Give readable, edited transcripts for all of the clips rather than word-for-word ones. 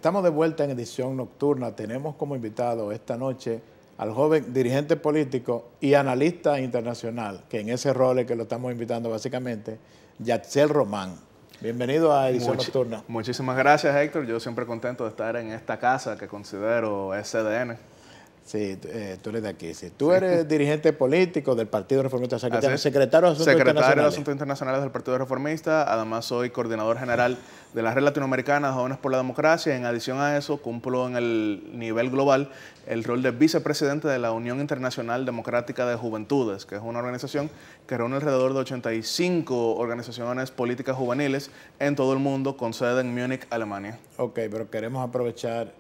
Estamos de vuelta en edición nocturna. Tenemos como invitado esta noche al joven dirigente político y analista internacional, que en ese rol es que lo estamos invitando básicamente, Yatsel Román. Bienvenido a edición nocturna. Muchísimas gracias, Héctor. Yo siempre contento de estar en esta casa que considero SDN. Sí, tú eres de aquí. Sí. Tú eres dirigente político del Partido Reformista, secretario de Asuntos Internacionales del Partido Reformista. Además, soy coordinador general de la Red Latinoamericana de Jóvenes por la Democracia. En adición a eso, cumplo en el nivel global el rol de vicepresidente de la Unión Internacional Democrática de Juventudes, que es una organización que reúne alrededor de 85 organizaciones políticas juveniles en todo el mundo, con sede en Múnich, Alemania. Ok, pero queremos aprovechar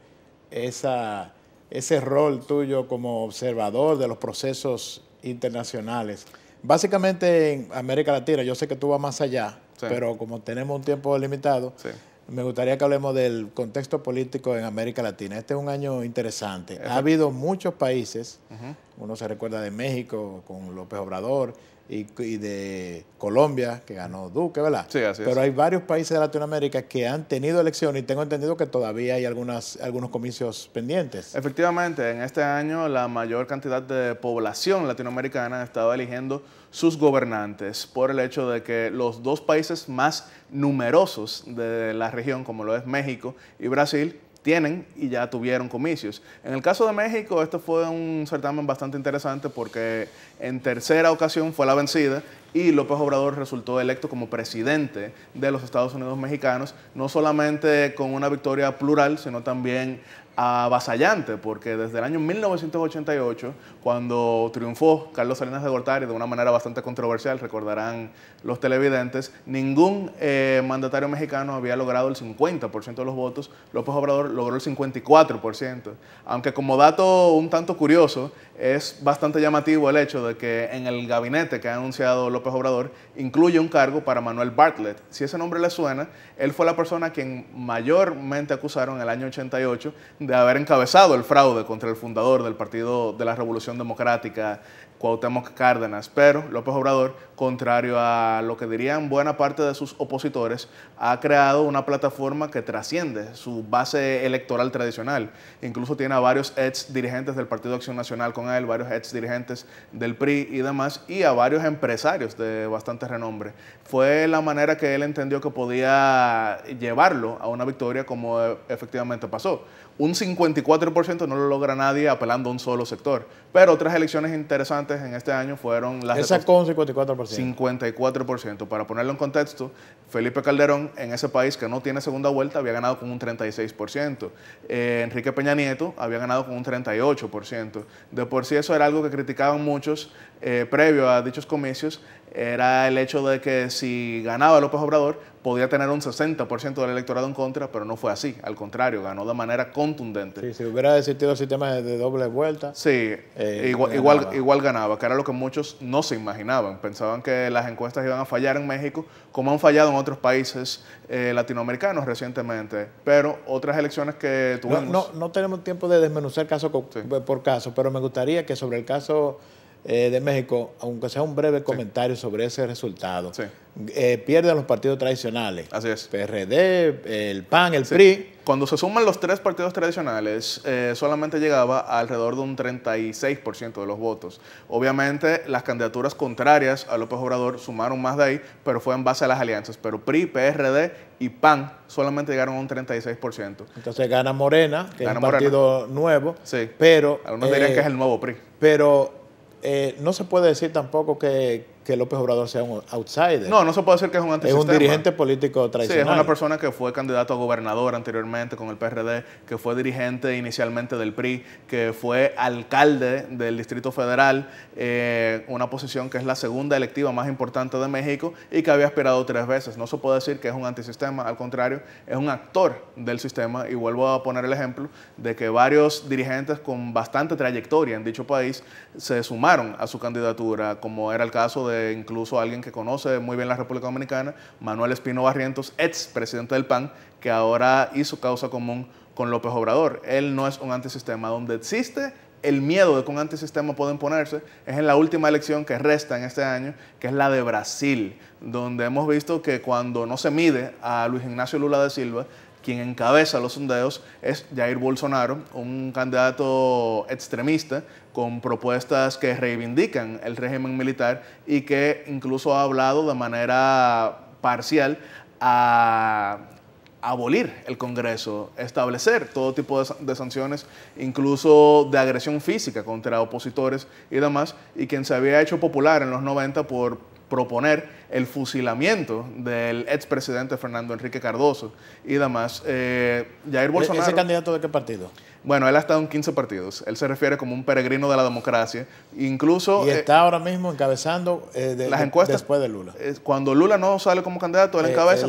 ese rol tuyo como observador de los procesos internacionales. Básicamente en América Latina, yo sé que tú vas más allá, sí, pero como tenemos un tiempo limitado, sí, me gustaría que hablemos del contexto político en América Latina. Este es un año interesante. Ha habido muchos países, uno se recuerda de México con López Obrador, y de Colombia, que ganó Duque, ¿verdad? Sí, así es. Pero hay varios países de Latinoamérica que han tenido elecciones y tengo entendido que todavía hay algunos comicios pendientes. Efectivamente, en este año la mayor cantidad de población latinoamericana ha estado eligiendo sus gobernantes por el hecho de que los dos países más numerosos de la región, como lo es México y Brasil, tienen y ya tuvieron comicios. En el caso de México, esto fue un certamen bastante interesante porque en tercera ocasión fue la vencida y López Obrador resultó electo como presidente de los Estados Unidos mexicanos, no solamente con una victoria plural, sino también avasallante, porque desde el año 1988, cuando triunfó Carlos Salinas de Gortari de una manera bastante controversial, recordarán los televidentes, ningún mandatario mexicano había logrado el 50% de los votos. López Obrador logró el 54%, aunque como dato un tanto curioso, es bastante llamativo el hecho de que en el gabinete que ha anunciado López Obrador incluye un cargo para Manuel Bartlett. Si ese nombre le suena, él fue la persona a quien mayormente acusaron en el año 88 de haber encabezado el fraude contra el fundador del Partido de la Revolución Democrática, Cuauhtémoc Cárdenas, pero López Obrador, contrario a lo que dirían buena parte de sus opositores, ha creado una plataforma que trasciende su base electoral tradicional. Incluso tiene a varios ex dirigentes del Partido de Acción Nacional con él, varios ex dirigentes del PRI y demás, y a varios empresarios de bastante renombre. Fue la manera que él entendió que podía llevarlo a una victoria, como efectivamente pasó. Un 54% no lo logra nadie apelando a un solo sector. Pero otras elecciones interesantes en este año fueron las... Él sacó un 54%. 54%. Para ponerlo en contexto, Felipe Calderón, en ese país que no tiene segunda vuelta, había ganado con un 36%. Enrique Peña Nieto había ganado con un 38%. De por sí eso era algo que criticaban muchos previo a dichos comicios, era el hecho de que si ganaba López Obrador, podía tener un 60% del electorado en contra, pero no fue así. Al contrario, ganó de manera contundente. Sí, si hubiera existido el sistema de doble vuelta. Sí, igual ganaba, que era lo que muchos no se imaginaban. Pensaban que las encuestas iban a fallar en México, como han fallado en otros países latinoamericanos recientemente. Pero otras elecciones que tuvimos... No tenemos tiempo de desmenuzar caso por caso, pero me gustaría que sobre el caso de México, aunque sea un breve comentario sobre ese resultado. Sí. Pierden los partidos tradicionales. Así es. PRD, el PAN, el PRI. Cuando se suman los tres partidos tradicionales, solamente llegaba a alrededor de un 36% de los votos. Obviamente, las candidaturas contrarias a López Obrador sumaron más de ahí, pero fue en base a las alianzas. Pero PRI, PRD y PAN solamente llegaron a un 36%. Entonces gana Morena, que es un partido nuevo. Sí. Pero, algunos dirían que es el nuevo PRI. Pero no se puede decir tampoco que López Obrador sea un outsider. No se puede decir que es un antisistema. Es un dirigente político tradicional. Sí, es una persona que fue candidato a gobernador anteriormente con el PRD, que fue dirigente inicialmente del PRI, que fue alcalde del Distrito Federal, una posición que es la segunda electiva más importante de México y que había aspirado 3 veces. No se puede decir que es un antisistema, al contrario, es un actor del sistema. Y vuelvo a poner el ejemplo de que varios dirigentes con bastante trayectoria en dicho país se sumaron a su candidatura, como era el caso de incluso alguien que conoce muy bien la República Dominicana, Manuel Espino Barrientos, ex presidente del PAN, que ahora hizo causa común con López Obrador. Él no es un antisistema. Donde existe el miedo de que un antisistema pueda imponerse es en la última elección que resta en este año, que es la de Brasil, donde hemos visto que cuando no se mide a Luis Ignacio Lula da Silva, quien encabeza los sondeos es Jair Bolsonaro, un candidato extremista con propuestas que reivindican el régimen militar y que incluso ha hablado de manera parcial a abolir el Congreso, establecer todo tipo de sanciones, incluso de agresión física contra opositores y demás, y quien se había hecho popular en los 90 por proponer el fusilamiento del expresidente Fernando Enrique Cardoso y demás. Jair Bolsonaro... ¿Ese candidato de qué partido? Bueno, él ha estado en 15 partidos. Él se refiere como un peregrino de la democracia. Incluso... Y está ahora mismo encabezando las encuestas después de Lula. Cuando Lula no sale como candidato, él encabeza.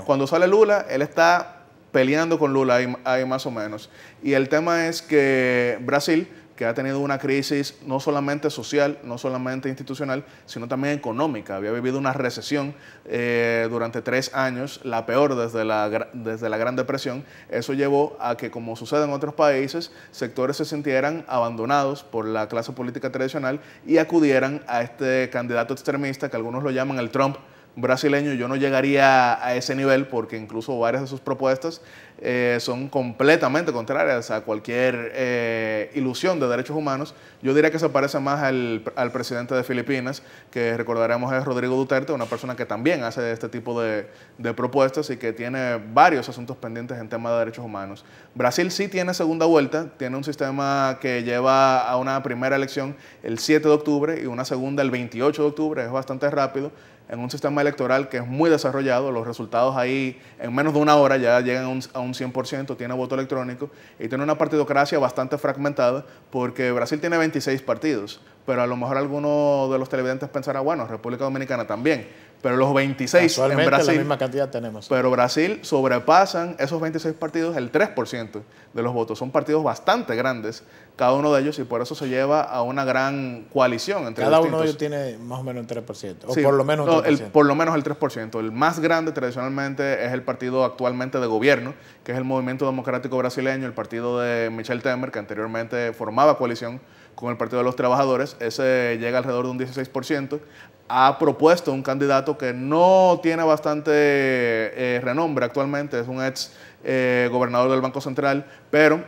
Cuando sale Lula, él está peleando con Lula ahí más o menos. Y el tema es que Brasil, que ha tenido una crisis no solamente social, no solamente institucional, sino también económica. Había vivido una recesión durante 3 años, la peor desde la Gran Depresión. Eso llevó a que, como sucede en otros países, sectores se sintieran abandonados por la clase política tradicional y acudieran a este candidato extremista, que algunos lo llaman el Trump brasileño. Yo no llegaría a ese nivel porque incluso varias de sus propuestas son completamente contrarias a cualquier ilusión de derechos humanos. Yo diría que se parece más al presidente de Filipinas, que recordaremos es Rodrigo Duterte, una persona que también hace este tipo de propuestas y que tiene varios asuntos pendientes en temas de derechos humanos. Brasil sí tiene segunda vuelta, tiene un sistema que lleva a una primera elección el 7 de octubre y una segunda el 28 de octubre, es bastante rápido, en un sistema electoral que es muy desarrollado. Los resultados ahí en menos de una hora ya llegan a un 100%, tiene voto electrónico y tiene una partidocracia bastante fragmentada porque Brasil tiene 26 partidos, pero a lo mejor alguno de los televidentes pensará, bueno, República Dominicana también, pero los 26 en Brasil, la misma cantidad tenemos. Pero Brasil sobrepasan esos 26 partidos el 3% de los votos. Son partidos bastante grandes, cada uno de ellos, y por eso se lleva a una gran coalición entre cada distintos. Uno de ellos tiene más o menos un 3%, o sí, por lo menos un 3%. Por lo menos el 3%. El más grande tradicionalmente es el partido actualmente de gobierno, que es el Movimiento Democrático Brasileño, el partido de Michel Temer, que anteriormente formaba coalición con el Partido de los Trabajadores. Ese llega alrededor de un 16%. Ha propuesto un candidato que no tiene bastante renombre actualmente, es un ex gobernador del Banco Central, pero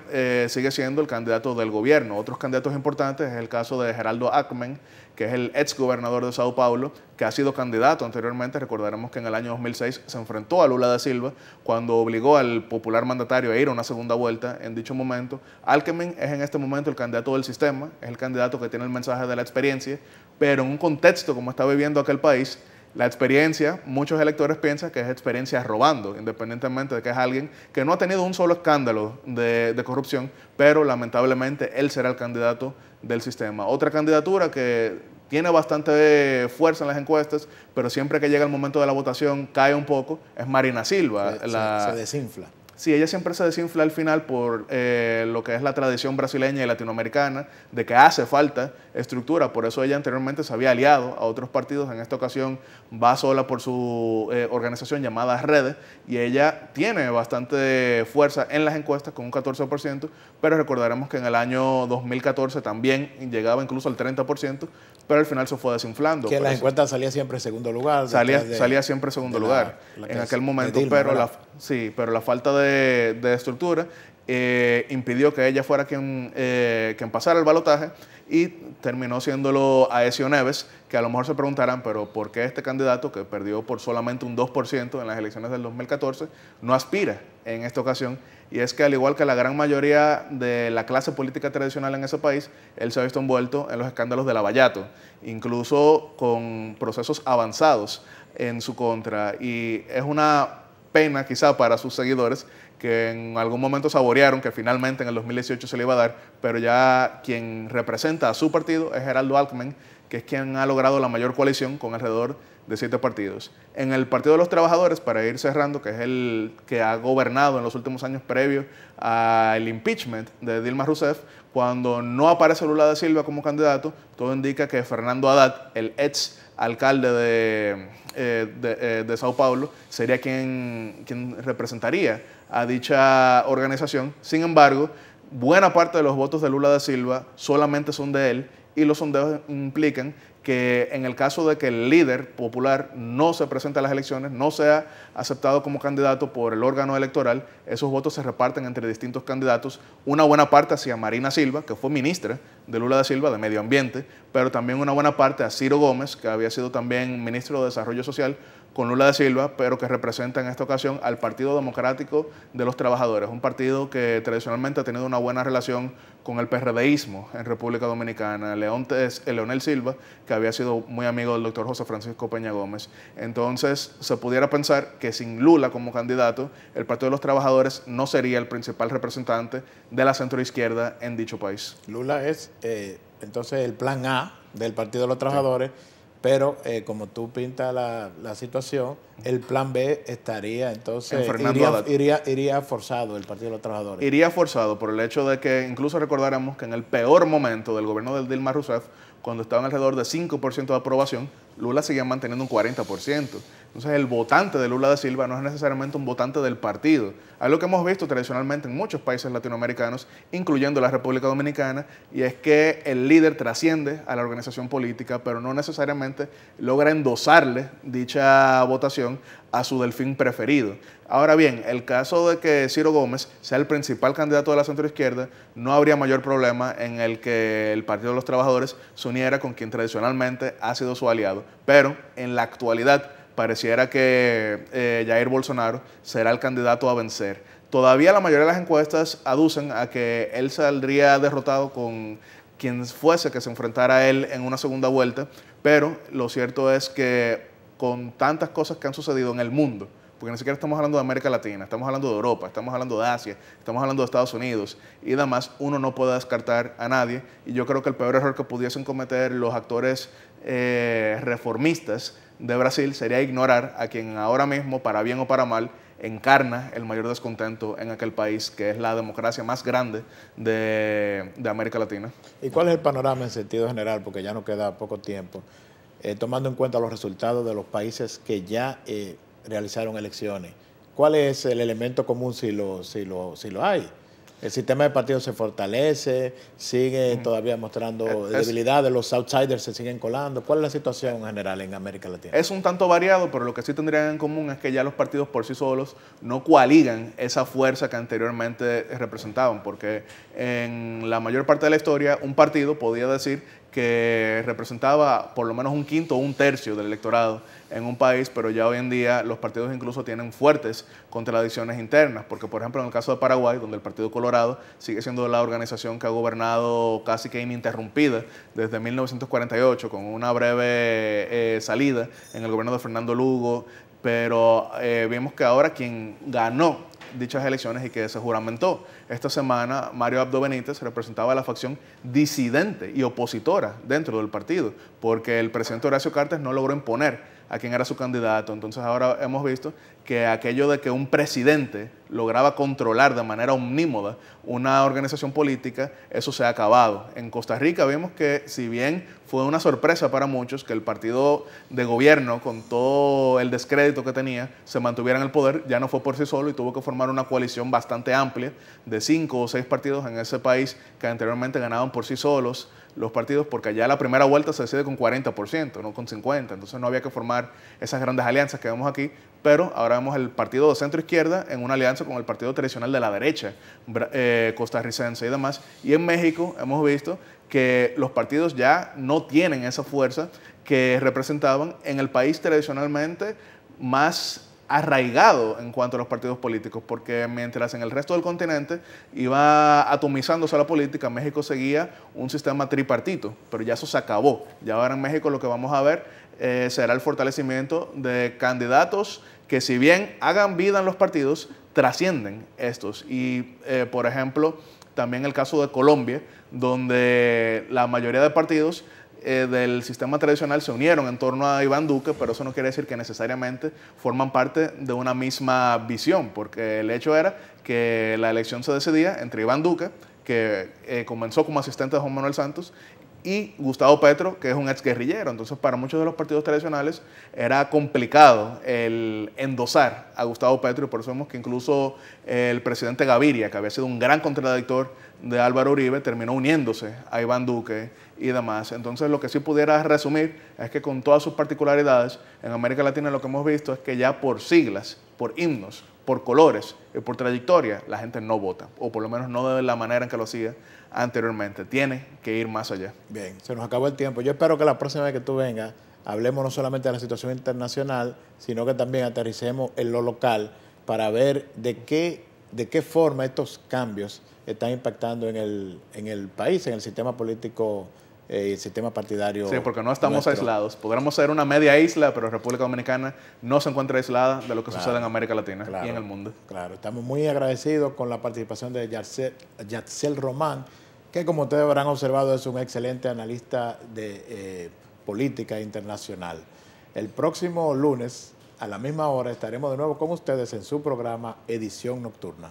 sigue siendo el candidato del gobierno. Otros candidatos importantes es el caso de Geraldo Alckmin, que es el ex gobernador de Sao Paulo, que ha sido candidato anteriormente. Recordaremos que en el año 2006 se enfrentó a Lula da Silva cuando obligó al popular mandatario a ir a una segunda vuelta en dicho momento. Alckmin es en este momento el candidato del sistema, es el candidato que tiene el mensaje de la experiencia, pero en un contexto como está viviendo aquel país, la experiencia, muchos electores piensan que es experiencia robando, independientemente de que es alguien que no ha tenido un solo escándalo de corrupción, pero lamentablemente él será el candidato del sistema. Otra candidatura que tiene bastante fuerza en las encuestas, pero siempre que llega el momento de la votación cae un poco, es Marina Silva. Se desinfla. Sí, ella siempre se desinfla al final por lo que es la tradición brasileña y latinoamericana, de que hace falta estructura. Por eso ella anteriormente se había aliado a otros partidos. En esta ocasión va sola por su organización llamada Redes, y ella tiene bastante fuerza en las encuestas con un 14%, pero recordaremos que en el año 2014 también llegaba incluso al 30%, pero al final se fue desinflando. Que en las encuestas salía siempre en segundo lugar. Salía siempre en segundo lugar en aquel momento, Dilma, pero la falta de estructura impidió que ella fuera quien pasara el balotaje, y terminó siéndolo Aécio Neves, que a lo mejor se preguntarán, pero ¿por qué este candidato, que perdió por solamente un 2% en las elecciones del 2014, no aspira en esta ocasión? Y es que, al igual que la gran mayoría de la clase política tradicional en ese país, él se ha visto envuelto en los escándalos de Lavallato, incluso con procesos avanzados en su contra, y es una pena quizá para sus seguidores, que en algún momento saborearon que finalmente en el 2018 se le iba a dar, pero ya quien representa a su partido es Geraldo Alckmin, que es quien ha logrado la mayor coalición con alrededor de 7 partidos. En el Partido de los Trabajadores, para ir cerrando, que es el que ha gobernado en los últimos años previos al impeachment de Dilma Rousseff, cuando no aparece Lula da Silva como candidato, todo indica que Fernando Haddad, el ex alcalde de Sao Paulo, sería quien representaría a dicha organización. Sin embargo, buena parte de los votos de Lula da Silva solamente son de él, y los sondeos implican que en el caso de que el líder popular no se presente a las elecciones, no sea aceptado como candidato por el órgano electoral, esos votos se reparten entre distintos candidatos, una buena parte hacia Marina Silva, que fue ministra de Lula da Silva de Medio Ambiente, pero también una buena parte a Ciro Gómez, que había sido también ministro de Desarrollo Social con Lula da Silva, pero que representa en esta ocasión al Partido Democrático de los Trabajadores, un partido que tradicionalmente ha tenido una buena relación con el PRDismo en República Dominicana, Leonel Silva, que había sido muy amigo del doctor José Francisco Peña Gómez. Entonces, se pudiera pensar que sin Lula como candidato, el Partido de los Trabajadores no sería el principal representante de la centroizquierda en dicho país. Lula es entonces el plan A del Partido de los Trabajadores, sí. Pero como tú pintas la situación, el plan B estaría, entonces, iría forzado el Partido de los Trabajadores. Iría forzado por el hecho de que, incluso recordaremos que en el peor momento del gobierno de Dilma Rousseff, cuando estaban alrededor de 5% de aprobación, Lula seguía manteniendo un 40%. Entonces el votante de Lula da Silva no es necesariamente un votante del partido. Algo que hemos visto tradicionalmente en muchos países latinoamericanos, incluyendo la República Dominicana, y es que el líder trasciende a la organización política, pero no necesariamente logra endosarle dicha votación a su delfín preferido. Ahora bien, el caso de que Ciro Gómez sea el principal candidato de la centroizquierda, no habría mayor problema en el que el Partido de los Trabajadores se uniera con quien tradicionalmente ha sido su aliado. Pero en la actualidad pareciera que Jair Bolsonaro será el candidato a vencer. Todavía la mayoría de las encuestas aducen a que él saldría derrotado con quien fuese que se enfrentara a él en una segunda vuelta, pero lo cierto es que con tantas cosas que han sucedido en el mundo, porque ni siquiera estamos hablando de América Latina, estamos hablando de Europa, estamos hablando de Asia, estamos hablando de Estados Unidos y demás, uno no puede descartar a nadie, y yo creo que el peor error que pudiesen cometer los actores reformistas de Brasil sería ignorar a quien ahora mismo, para bien o para mal, encarna el mayor descontento en aquel país, que es la democracia más grande de América Latina. ¿Y cuál es el panorama en sentido general? Porque ya no queda poco tiempo. Tomando en cuenta los resultados de los países que ya realizaron elecciones, ¿cuál es el elemento común si lo hay? El sistema de partidos se fortalece, sigue todavía mostrando debilidades, los outsiders se siguen colando. ¿Cuál es la situación general en América Latina? Es un tanto variado, pero lo que sí tendrían en común es que ya los partidos por sí solos no coaligan esa fuerza que anteriormente representaban, porque en la mayor parte de la historia un partido podía decir que representaba por lo menos un quinto o un tercio del electorado en un país, pero ya hoy en día los partidos incluso tienen fuertes contradicciones internas, porque por ejemplo en el caso de Paraguay, donde el Partido Colorado sigue siendo la organización que ha gobernado casi que ininterrumpida desde 1948, con una breve salida en el gobierno de Fernando Lugo, pero vimos que ahora quien ganó dichas elecciones y que se juramentó esta semana, Mario Abdo Benítez, representaba a la facción disidente y opositora dentro del partido, porque el presidente Horacio Cartes no logró imponer a quien era su candidato. Entonces ahora hemos visto que aquello de que un presidente lograba controlar de manera omnímoda una organización política, eso se ha acabado. En Costa Rica vimos que, si bien fue una sorpresa para muchos que el partido de gobierno, con todo el descrédito que tenía, se mantuviera en el poder, ya no fue por sí solo y tuvo que formar una coalición bastante amplia de 5 o 6 partidos en ese país que anteriormente ganaban por sí solos los partidos, porque allá la primera vuelta se decide con 40%, no con 50%, entonces no había que formar esas grandes alianzas que vemos aquí, pero ahora vemos el partido de centro izquierda en una alianza con el partido tradicional de la derecha costarricense y demás, y en México hemos visto que los partidos ya no tienen esa fuerza que representaban en el país tradicionalmente más arraigado en cuanto a los partidos políticos, porque mientras en el resto del continente iba atomizándose la política, México seguía un sistema tripartito, pero ya eso se acabó. Ya ahora en México lo que vamos a ver será el fortalecimiento de candidatos que, si bien hagan vida en los partidos, trascienden estos. Y, por ejemplo, también el caso de Colombia, donde la mayoría de partidos del sistema tradicional se unieron en torno a Iván Duque, pero eso no quiere decir que necesariamente forman parte de una misma visión, porque el hecho era que la elección se decidía entre Iván Duque, que comenzó como asistente de Juan Manuel Santos, y Gustavo Petro, que es un exguerrillero. Entonces, para muchos de los partidos tradicionales era complicado el endosar a Gustavo Petro, y por eso vemos que incluso el presidente Gaviria, que había sido un gran contradictor de Álvaro Uribe, terminó uniéndose a Iván Duque y demás. Entonces, lo que sí pudiera resumir es que con todas sus particularidades, en América Latina lo que hemos visto es que ya por siglas, por himnos, por colores y por trayectoria, la gente no vota, o por lo menos no de la manera en que lo hacía anteriormente. Tiene que ir más allá. Bien, se nos acabó el tiempo. Yo espero que la próxima vez que tú vengas hablemos no solamente de la situación internacional, sino que también aterricemos en lo local para ver de qué forma estos cambios están impactando en el país, en el sistema político y el sistema partidario. Sí, porque no estamos aislados. Podremos ser una media isla, pero República Dominicana no se encuentra aislada de lo que sucede en América Latina y en el mundo. Claro, estamos muy agradecidos con la participación de Yatsel Román, que como ustedes habrán observado es un excelente analista de política internacional. El próximo lunes, a la misma hora, estaremos de nuevo con ustedes en su programa Edición Nocturna.